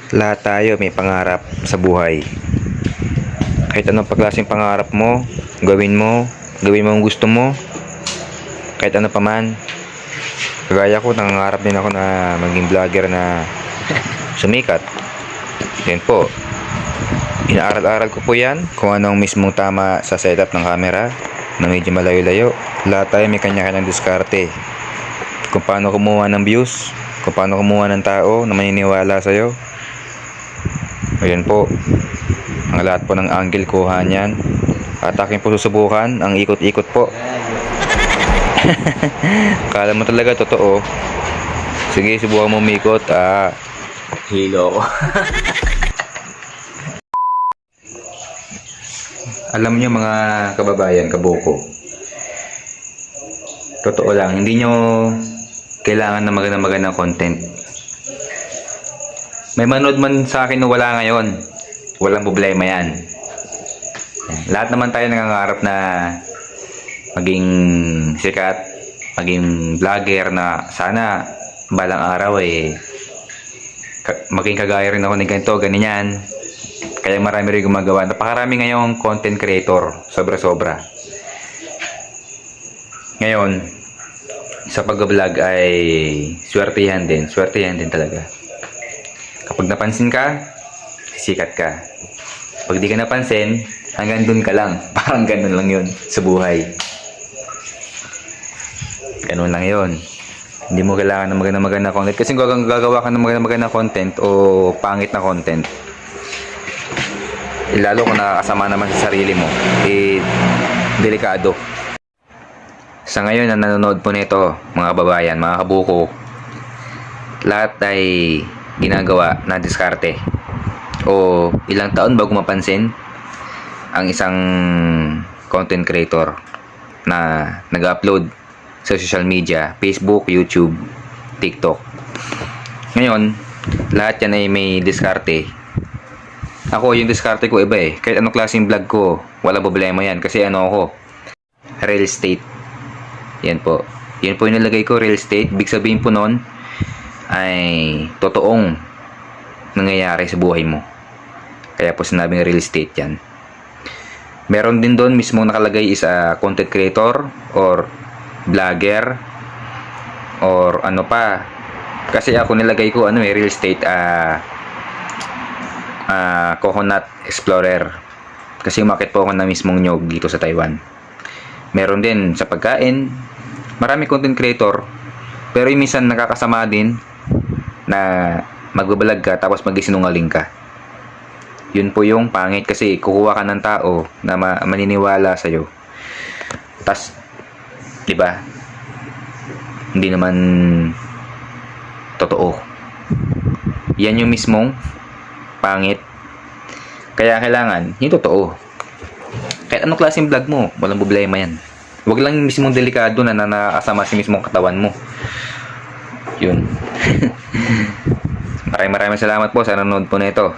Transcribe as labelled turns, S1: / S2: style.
S1: Lahat tayo may pangarap sa buhay. Kahit anong pagklaseng pangarap mo, gawin mo ang gusto mo, kahit ano pa man. Kagaya ko, nangangarap din ako na maging vlogger na sumikat. Yan po. Inaaral-aral ko po yan kung anong mismong tama sa setup ng camera na medyo malayo-layo. Lahat tayo may kanya-kanyang diskarte. Kung paano kumuha ng views, kung paano kumuha ng tao na maniniwala sa'yo. Ayan po. Ang lahat po ng angle kuha niyan. At aking po susubukan ang ikot-ikot po. Kala mo talaga totoo. Sige, subukan mo umikot.
S2: Hilo ako.
S1: Alam niyo mga kababayan, kabuko. Totoo lang, hindi nyo kailangan na magandang content. May manood man sa akin na wala ngayon, walang problema yan. Lahat naman tayo nangangarap na maging sikat, maging vlogger na sana balang araw maging kagaya rin ako ng ganito, ganyan. Kaya marami rin gumagawa. Napakarami ngayong content creator, sobra-sobra. Ngayon, sa pag-vlog ay swertihan din talaga. Kapag napansin ka, sikat ka. Pag di ka napansin, hanggang dun ka lang. Parang ganun lang yun sa buhay. Ganun lang yun. Hindi mo kailangan ng maganda content. Kasi kung gagawa ka ng maganda content o pangit na content, lalo kung nakakasama naman sa sarili mo, delikado. Sa ngayon na nanonood po nito, mga kababayan, mga kabuko, lahat ay ginagawa na diskarte o ilang taon bago mapansin ang isang content creator na nag-upload sa social media, Facebook, YouTube, TikTok. Ngayon, lahat yan ay may diskarte. Ako, yung diskarte ko iba kahit anong klaseng vlog ko, wala problema yan kasi ano ako, real estate. Yan po. Yan po yung nilagay ko, real estate. Big sabihin po nun ay totoong nangyayari sa buhay mo. Kaya po sinabing real estate yan. Meron din doon mismo nakalagay is content creator or vlogger or ano pa. Kasi ako nilagay ko real estate coconut explorer. Kasi umakit po ako na mismong nyog dito sa Taiwan. Meron din sa pagkain. Marami content creator. Pero yung minsan nakakasama din na magbabalag ka tapos magsisinungaling ka. Yun po yung pangit kasi kukuha ka ng tao na maniniwala sa'yo. Tas, di ba? Hindi naman totoo. Yan yung mismong pangit. Kaya kailangan yung totoo. Kahit anong klaseng vlog mo, walang problema yan. Huwag lang yung mismong delikado na nakasama si mismong katawan mo. Yun. Maraming salamat po sa nanonood po nito.